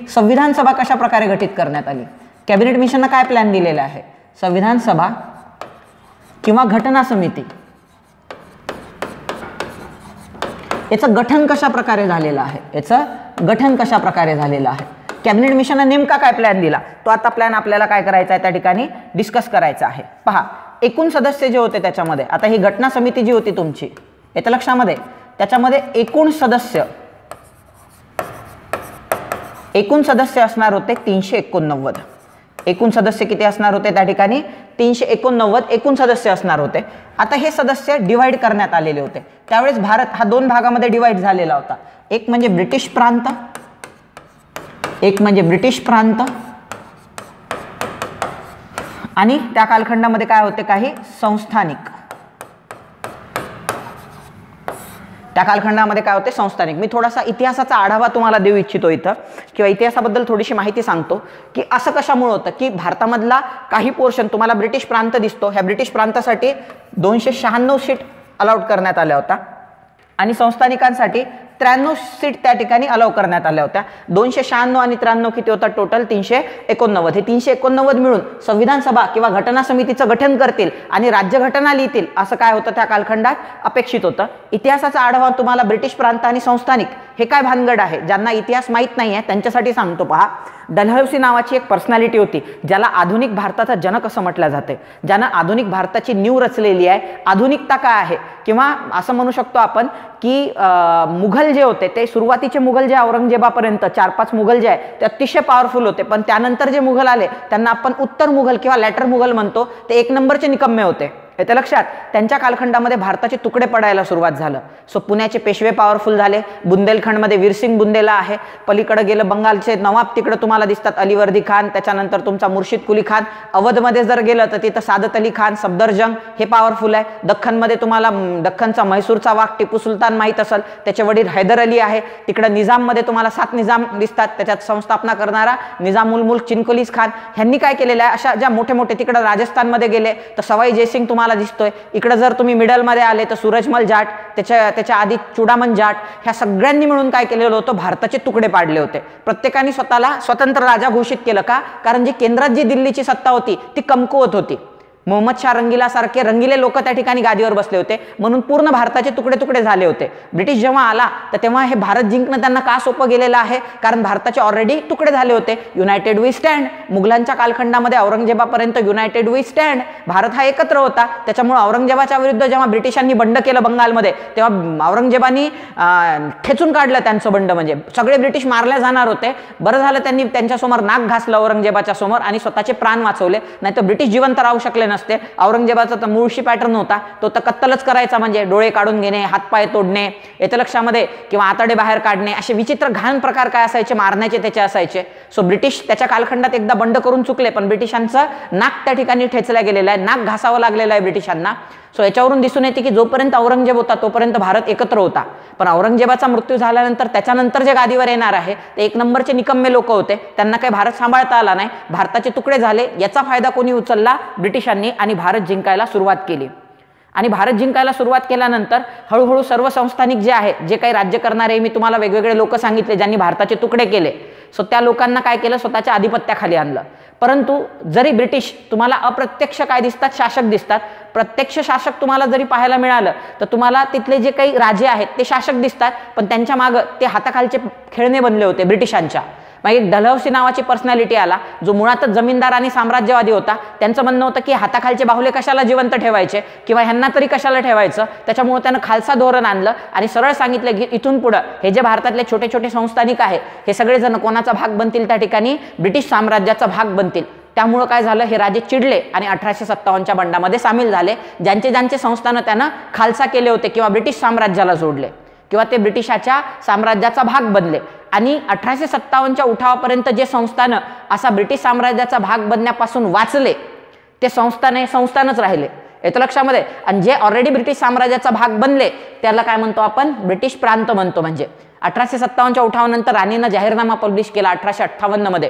संविधान सभा कशा प्रकारे गठीत करण्यात आली? कॅबिनेट मिशननं काय प्लॅन दिलेला आहे? संविधान सभा किंवा घटना समिती याचं गठन कशा प्रकारे झालेलं आहे? याचं गठन कशा प्रकारे झालेलं आहे? कॅबिनेट मिशनने नेमका काय प्लॅन दिला तो आता प्लॅन आपल्याला काय करायचा आहे त्या ठिकाणी डिस्कस करायचा आहे. पहा, एकूण सदस्य जे होते त्याच्यामध्ये, आता ही घटना समिती जी होती तुमची येत्या लक्षामध्ये, त्याच्यामध्ये एकूण सदस्य असणार होते 389. एकूण सदस्य किती असणार होते त्या ठिकाणी? 389 एकूण सदस्य असणार होते. आता हे सदस्य डिवाइड करण्यात आलेले होते. त्यावेळेस भारत हा 2 भागामध्ये डिवाइड झालेला होता. एक म्हणजे ब्रिटिश प्रांत, आणि त्या कालखंडामध्ये काय होते? काही संस्थानिक. त्या कालखंडामध्ये काय होते? संस्थानिक. मी थोडासा इतिहासाचा आढावा तुम्हाला देऊ इच्छितो इथं, किंवा इतिहासाबद्दल थोडीशी माहिती सांगतो की असं कशामुळे होतं की भारतामधला काही पोर्शन तुम्हाला ब्रिटिश प्रांत दिसतो. ह्या ब्रिटिश प्रांतासाठी 296 सीट अलॉट करण्यात आल्या होत्या आणि संस्थानिकांसाठी 93 सीट त्या ठिकाणी अलाव करण्यात आल्या होत्या. 296 आणि 93 किती होतात? टोटल 389. हे 389 मिळून संविधान सभा किंवा घटना समितीचं गठन करतील आणि राज्यघटना लिहितील असं काय होतं त्या कालखंडात अपेक्षित होतं. इतिहासाचा आढावा तुम्हाला ब्रिटिश प्रांत आणि संस्थानिक हे काय भानगड आहे, ज्यांना इतिहास माहीत नाही आहे त्यांच्यासाठी सांगतो. पहा, डलहौसी नावाची एक पर्सनॅलिटी होती ज्याला आधुनिक भारताचा जनक असं म्हटलं जाते, ज्यानं आधुनिक भारताची नीव रचलेली आहे. आधुनिकता काय आहे, किंवा असं म्हणू शकतो आपण की मुघल जे होते ते सुरुवातीचे मुघल जे औरंगजेबापर्यंत 4-5 मुघल जे आहे ते अतिशय पॉवरफुल होते, पण त्यानंतर जे मुघल आले त्यांना आपण उत्तर मुघल किंवा लॅटर मुघल म्हणतो, ते 1 नंबरचे निकम्मे होते. येत्या लक्षात, त्यांच्या कालखंडामध्ये भारताचे तुकडे पडायला सुरुवात झालं. सो पुण्याचे पेशवे पॉवरफुल झाले, बुंदेलखंडमध्ये वीरसिंग बुंदेला आहे, पलीकडे गेलं बंगालचे नवाब तिकडे तुम्हाला दिसतात अलीवर्दी खान, त्याच्यानंतर तुमचा मुर्शिद कुली खान. अवधमध्ये जर गेलं तर तिथं सादत अली खान, सफदरजंग हे पॉवरफुल आहे. दख्खनमध्ये तुम्हाला दख्खनचा म्हैसूरचा वाघ टिपू सुलतान माहीत असेल, त्याचे वडील हैदर अली आहे. तिकडे निजाममध्ये तुम्हाला 7 निजाम दिसतात, त्याच्यात संस्थापना करणारा निजाम उल मुल्क चिनकुलीस खान. ह्यांनी काय केलेलं आहे, अशा ज्या मोठे मोठे तिकडे राजस्थानमध्ये गेले तर सवाई जयसिंग तुम्हाला दिसतोय. इकडे जर तुम्ही मिडलमध्ये आले तर सूरजमल जाट, त्याच्या आधी चुडामन जाट, ह्या सगळ्यांनी मिळून काय केलेलं होतं, भारताचे तुकडे पाडले होते. प्रत्येकाने स्वतःला स्वतंत्र राजा घोषित केलं. का? कारण जी केंद्रात जी दिल्लीची सत्ता होती ती कमकुवत होती. मोहम्मद शाह रंगीला सारखे रंगीले लोक त्या ठिकाणी गादीवर बसले होते, म्हणून पूर्ण भारताचे तुकडे तुकडे झाले होते. ब्रिटिश जेव्हा आला तर तेव्हा हे भारत जिंकणं त्यांना का सोपं गेलेलं आहे, कारण भारताचे ऑलरेडी तुकडे झाले होते. युनायटेड वी स्टँड, मुघलांच्या कालखंडामध्ये औरंगजेबापर्यंत युनायटेड वी स्टँड, भारत हा एकत्र होता. त्याच्यामुळे औरंगजेबाच्या विरुद्ध जेव्हा ब्रिटिशांनी बंड केलं बंगालमध्ये, तेव्हा औरंगजेबानी ठेचून काढलं त्यांचं बंड, म्हणजे सगळे ब्रिटिश मारले जाणार होते. बरं झालं त्यांनी त्यांच्यासमोर नाक घासलं औरंगजेबाच्या समोर आणि स्वतःचे प्राण वाचवले, नाहीतर ब्रिटिश जिवंत राहू शकले नसते. औरंगजेबाचा तर मुळशी पॅटर्न होता, तो तर कत्तलच करायचा, म्हणजे डोळे काढून घेणे, हातपाय तोडणे, येत्या लक्षामध्ये, किंवा आतडे बाहेर काढणे, असे विचित्र घाण प्रकार काय असायचे, मारण्याचे त्याचे असायचे. सो ब्रिटिश त्याच्या कालखंडात एकदा बंड करून चुकले, पण ब्रिटिशांचं नाक त्या ठिकाणी ठेचलं गेलेलं आहे, नाक घासावं लागलेलं आहे ब्रिटिशांना. सो याच्यावरून दिसून येते की जोपर्यंत औरंगजेब होता तोपर्यंत भारत एकत्र होता, पण औरंगजेबाचा मृत्यू झाल्यानंतर त्याच्यानंतर जे गादीवर येणार आहे ते 1 नंबरचे निकम्मे लोक होते, त्यांना काही भारत सांभाळता आला नाही, भारताचे तुकडे झाले. याचा फायदा कोणी उचलला? ब्रिटिशांनी, आणि भारत जिंकायला सुरुवात केली. आणि भारत जिंकायला सुरुवात केल्यानंतर हळूहळू सर्व संस्थानिक जे आहे, जे काही राज्य करणारे, मी तुम्हाला वेगवेगळे लोक सांगितले ज्यांनी भारताचे तुकडे केले, सो त्या लोकांना काय केलं, स्वतःच्या आधिपत्याखाली आणलं. परंतु जरी ब्रिटिश तुम्हाला अप्रत्यक्ष काय दिसतात, शासक दिसतात, प्रत्यक्ष शासक तुम्हाला जरी पाहायला मिळालं तर तुम्हाला तिथले जे काही राजे आहेत ते शासक दिसतात, पण त्यांच्या मागं ते हाताखालचे खेळणे बनले होते ब्रिटिशांच्या. मग एक डलहौसी नावाची पर्सनॅलिटी आला, जो मुळातच जमीनदार आणि साम्राज्यवादी होता. त्यांचं म्हणणं होतं की हाताखालचे बाहुले कशाला जिवंत ठेवायचे, किंवा ह्यांना तरी कशाला ठेवायचं. त्याच्यामुळे त्यानं खालसा धोरण आणलं आणि सरळ सांगितलं की इथून पुढं हे जे भारतातले छोटे छोटे संस्थानिक आहे हे सगळेजण कोणाचा भाग बनतील, त्या ठिकाणी ब्रिटिश साम्राज्याचा भाग बनतील. त्यामुळं काय झालं, हे राजे चिडले आणि 1857च्या बंडामध्ये सामील झाले. ज्यांचे ज्यांचे संस्थानं त्यानं खालसा केले होते किंवा ब्रिटिश साम्राज्याला जोडले, किंवा ते ब्रिटिशाच्या साम्राज्याचा भाग बनले. आणि 1857च्या उठावापर्यंत जे संस्थानं असा ब्रिटिश साम्राज्याचा भाग बनण्यापासून वाचले ते संस्थानच राहिले, येतं लक्षामध्ये. आणि जे ऑलरेडी ब्रिटिश साम्राज्याचा भाग बनले त्याला काय म्हणतो आपण, ब्रिटिश प्रांत म्हणतो. म्हणजे 1857च्या उठावानंतर राणीनं जाहीरनामा पब्लिश केला 1858 मध्ये,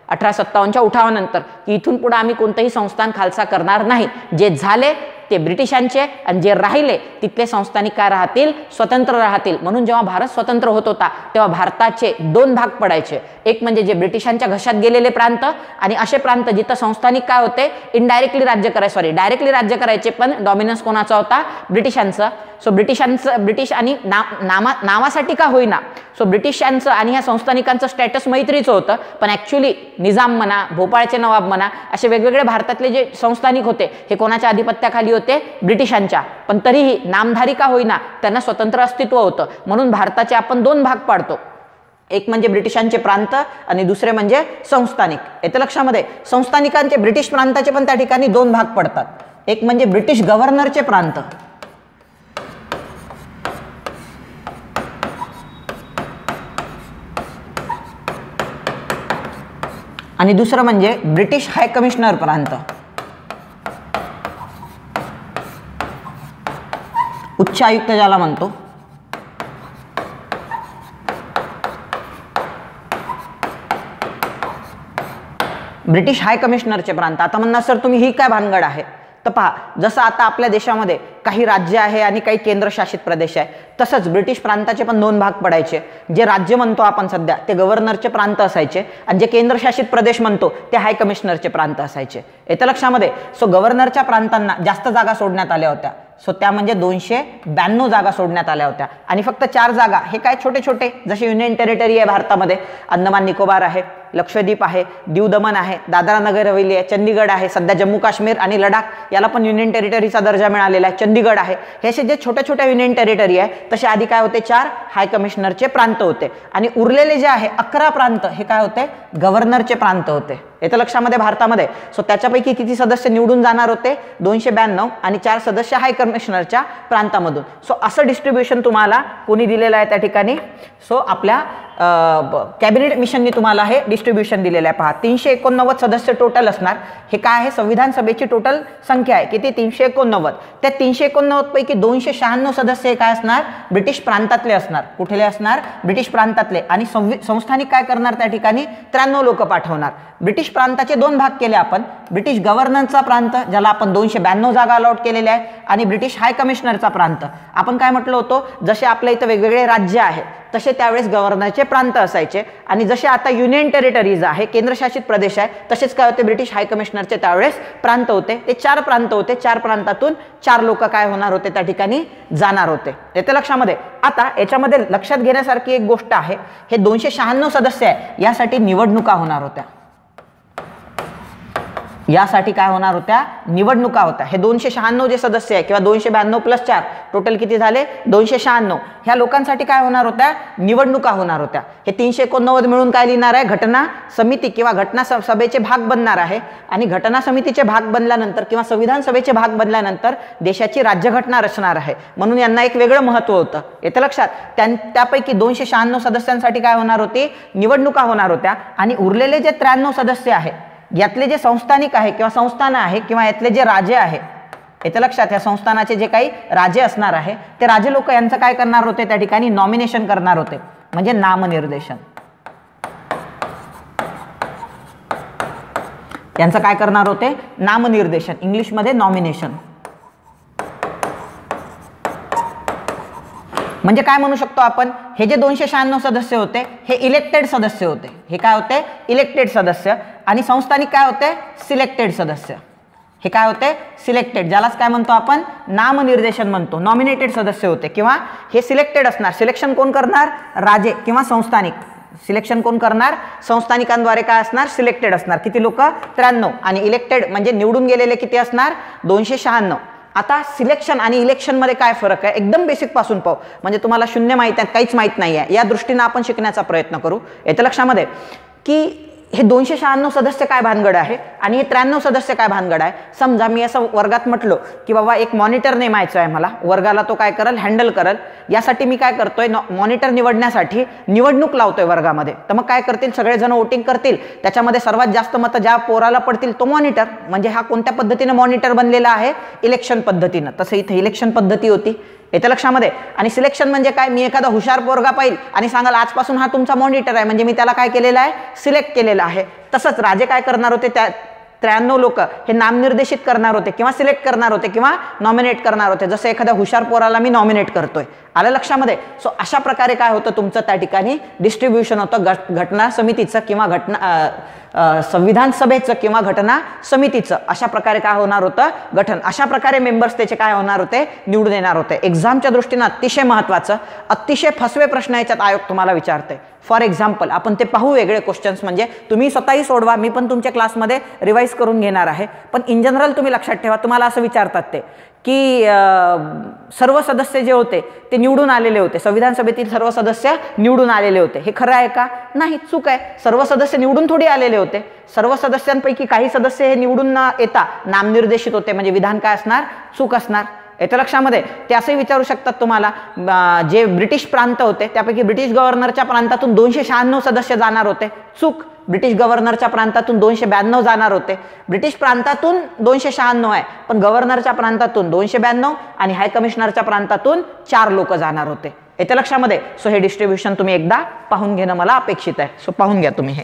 1857च्या उठावानंतर, की इथून पुढे आम्ही कोणतंही संस्थान खालसा करणार नाही. जे झाले ते ब्रिटिशांचे आणि जे राहिले तिथले संस्थानिक काय राहतील, स्वतंत्र राहतील. म्हणून जेव्हा भारत स्वतंत्र होत होता तेव्हा भारताचे दोन भाग पडायचे. एक म्हणजे जे ब्रिटिशांच्या घशात गेलेले प्रांत आणि असे प्रांत जिथं संस्थानिक काय होते, इनडायरेक्टली राज्य करायचे, डायरेक्टली राज्य करायचे, पण डॉमिनन्स कोणाचा होता, ब्रिटिशांचा. सो ब्रिटिश आणि नावासाठी का होईना, सो ब्रिटिशांचं आणि ह्या संस्थानिकांचं स्टॅटस मैत्रीचं होतं, पण ॲक्च्युली निजाम म्हणा, भोपाळचे नवाब म्हणा, असे वेगवेगळे भारतातले जे संस्थानिक होते हे कोणाच्या आधिपत्याखाली होते, ब्रिटिशांच्या. पण तरीही नामधारी का होईना त्यांना स्वतंत्र अस्तित्व होतं. म्हणून भारताचे आपण दोन भाग पाडतो, एक म्हणजे ब्रिटिशांचे प्रांत आणि दुसरे म्हणजे संस्थानिक. येते लक्षामध्ये, संस्थानिकांचे ब्रिटिश प्रांताचे पण त्या ठिकाणी दोन भाग पडतात. एक म्हणजे ब्रिटिश गव्हर्नरचे प्रांत आणि दुसरं म्हणजे ब्रिटिश हाय कमिशनर प्रांत. उच्च आयुक्त ज्याला म्हणतो. ब्रिटिश हाय कमिशनरचे प्रांत. आता म्हणणार सर तुम्ही ही काय भानगड आहे, तर पहा, जसं आता आपल्या देशामध्ये काही राज्य आहे आणि काही केंद्रशासित प्रदेश आहे, तसंच ब्रिटिश प्रांताचे पण दोन भाग पडायचे. जे राज्य म्हणतो आपण सध्या ते गव्हर्नरचे प्रांत असायचे आणि जे केंद्रशासित प्रदेश म्हणतो ते हाय कमिशनरचे प्रांत असायचे. येत्या लक्षामध्ये, सो गव्हर्नरच्या प्रांतांना जास्त जागा सोडण्यात आल्या होत्या. सो त्या म्हणजे 292 जागा सोडण्यात आल्या होत्या आणि फक्त 4 जागा हे काय छोटे छोटे, जसे युनियन टेरिटरी आहे भारतामध्ये, अंदमान निकोबार आहे, लक्षद्वीप आहे, दीव दमन आहे, दादरा नगर हवेली आहे, चंदीगड आहे, सध्या जम्मू काश्मीर आणि लडाख याला पण युनियन टेरिटरीचा दर्जा मिळालेला आहे, चंदीगड आहे. हे असे जे छोट्या छोट्या युनियन टेरिटरी आहे तसे आधी काय होते, 4 हाय कमिशनरचे प्रांत होते आणि उरलेले जे आहे 11 प्रांत हे काय होते, गव्हर्नरचे प्रांत होते. येतं लक्षामध्ये भारतामध्ये. सो त्याच्यापैकी किती सदस्य निवडून जाणार होते, 292 आणि 4 सदस्य हाय कमिशनरच्या प्रांतामधून. सो असं डिस्ट्रीब्युशन तुम्हाला कोणी दिलेलं आहे त्या ठिकाणी, सो आपल्या कॅबिनेट मिशननी तुम्हाला हे डिस्ट्रीब्युशन दिलेलं आहे. पहा, 389 सदस्य टोटल असणार. हे काय आहे, संविधान सभेची टोटल संख्या आहे किती, 389. त्या 389 पैकी 296 सदस्य हे काय असणार, ब्रिटिश प्रांतातले असणार. कुठले असणार, ब्रिटिश प्रांतातले. आणि संस्थानिक काय करणार त्या ठिकाणी, 93 लोक पाठवणार. ब्रिटिश प्रांताचे दोन भाग केले आपण, ब्रिटिश गव्हर्नरचा प्रांत ज्याला आपण 292 जागा अलॉट केलेल्या आहे आणि ब्रिटिश हाय कमिशनरचा प्रांत. आपण काय म्हटलं होतं, जसे आपल्या इथं वेगवेगळे राज्य आहेत तसे त्यावेळेस गव्हर्नरचे प्रांत असायचे आणि जसे आता युनियन टेरिटरीज आहे, केंद्रशासित प्रदेश आहे, तसेच काय होते, ब्रिटिश हाय कमिशनरचे त्यावेळेस प्रांत होते. ते 4 प्रांत होते, 4 प्रांतातून 4 लोक काय होणार होते, त्या ठिकाणी जाणार होते. येते लक्षामध्ये. आता याच्यामध्ये लक्षात घेण्यासारखी एक गोष्ट आहे, हे 296 सदस्य आहे यासाठी निवडणुका होणार होत्या. यासाठी काय होणार होत्या, निवडणुका होत्या. हे 296 जे सदस्य आहे किंवा 292 + 4 टोटल किती झाले, 296. ह्या लोकांसाठी काय होणार होत्या, निवडणुका होणार होत्या. हे 389 मिळून काय लिहिणार आहे, घटना समिती किंवा घटना सभेचे भाग बनणार आहे आणि घटना समितीचे भाग बनल्यानंतर किंवा संविधान सभेचे भाग बनल्यानंतर देशाची राज्यघटना रचणार आहे. म्हणून यांना एक वेगळं महत्त्व होतं. येतं लक्षात. त्यापैकी 296 सदस्यांसाठी काय होणार होती, निवडणुका होणार होत्या आणि उरलेले जे 93 सदस्य आहे यातले जे संस्थानिक आहे किंवा संस्थान आहे किंवा यातले जे राजे आहे, येतं लक्षात, या संस्थानाचे जे काही राजे असणार आहे ते राजे लोक यांचं काय करणार होते, त्या ठिकाणी नॉमिनेशन करणार होते, म्हणजे नामनिर्देशन. यांचं काय करणार होते, नामनिर्देशन, इंग्लिशमध्ये नॉमिनेशन. म्हणजे काय म्हणू शकतो आपण, हे जे 296 सदस्य होते हे इलेक्टेड सदस्य होते. हे काय होते, इलेक्टेड सदस्य. आणि संस्थानिक काय होते, सिलेक्टेड सदस्य. हे काय होते, सिलेक्टेड, ज्यालाच काय म्हणतो आपण, नामनिर्देशन म्हणतो. नॉमिनेटेड सदस्य होते किंवा हे सिलेक्टेड असणार. सिलेक्शन कोण करणार, राजे किंवा संस्थानिक. सिलेक्शन कोण करणार, संस्थानिकांद्वारे काय असणार, सिलेक्टेड असणार. किती लोक, 93. आणि इलेक्टेड म्हणजे निवडून गेलेले किती असणार, 296. आता सिलेक्शन आणि इलेक्शनमध्ये काय फरक आहे, एकदम बेसिक पासून पाहू, म्हणजे तुम्हाला शून्य माहिती आहे, काहीच माहीत नाही आहे, या दृष्टीने आपण शिकण्याचा प्रयत्न करू. येतं लक्षामध्ये की हे 296 सदस्य काय भानगड आहे आणि हे 93 सदस्य काय भानगड आहे. समजा मी असं वर्गात म्हटलो की बाबा एक मॉनिटर नेमायचं आहे मला, वर्गाला तो काय करेल, हँडल करेल. यासाठी मी काय करतोय, मॉनिटर निवडण्यासाठी निवडणूक लावतोय वर्गामध्ये. तर मग काय करतील, सगळेजण वोटिंग करतील, त्याच्यामध्ये सर्वात जास्त मतं ज्या पोराला पडतील तो मॉनिटर. म्हणजे हा कोणत्या पद्धतीने मॉनिटर बनलेला आहे, इलेक्शन पद्धतीनं. तसं इथे इलेक्शन पद्धती होती. येतं लक्षामध्ये. आणि सिलेक्शन म्हणजे काय, मी एखादा हुशार पोरगा पाहिल आणि सांगाल आजपासून हा तुमचा मॉनिटर आहे, म्हणजे मी त्याला काय केलेलं आहे, सिलेक्ट केलेला आहे. तसंच राजे काय करणार होते, 93 लोक हे नामनिर्देशित करणार होते किंवा सिलेक्ट करणार होते किंवा नॉमिनेट करणार होते, जसं एखाद्या हुशार पोराला मी नॉमिनेट करतोय. आलं लक्षामध्ये? सो अशा प्रकारे काय होतं तुमचं त्या ठिकाणी डिस्ट्रीब्युशन होतं घटना समितीचं किंवा संविधान सभेचं किंवा घटना समितीचं. अशा प्रकारे काय होणार होतं गठन. अशा प्रकारे मेंबर्स त्याचे काय होणार होते निवडून येणार होते. एक्झामच्या दृष्टीनं अतिशय महत्त्वाचं, अतिशय फसवे प्रश्न याच्यात आयोग तुम्हाला विचारते. फॉर एक्झाम्पल आपण ते पाहू वेगळे क्वेश्चन्स, म्हणजे तुम्ही स्वतःही सोडवा, मी पण तुमच्या क्लासमध्ये रिवाईज करून घेणार आहे. पण इन जनरल तुम्ही लक्षात ठेवा, तुम्हाला असं विचारतात ते की सर्व सदस्य जे होते ते निवडून आलेले होते, संविधान सभेतील सर्व सदस्य निवडून आलेले होते. हे खरं आहे का? नाही, चूक आहे. सर्व सदस्य निवडून थोडी आलेले होते. सर्व सदस्यांपैकी काही सदस्य हे निवडून न येता नामनिर्देशित होते. म्हणजे विधान काय असणार? चूक असणार. येतं लक्षामध्ये? ते असंही विचारू शकतात तुम्हाला, जे ब्रिटिश प्रांत होते त्यापैकी ब्रिटिश गव्हर्नरच्या प्रांतातून 296 सदस्य जाणार होते. चूक. ब्रिटिश गव्हर्नरच्या प्रांतातून 292 जाणार होते. ब्रिटिश प्रांतातून 296 आहे, पण गव्हर्नरच्या प्रांतातून 292 आणि हाय कमिशनरच्या प्रांतातून 4 लोक जाणार होते. येतं लक्षामध्ये? सो हे डिस्ट्रीब्युशन तुम्ही एकदा पाहून घेणं मला अपेक्षित आहे. सो पाहून घ्या तुम्ही हे.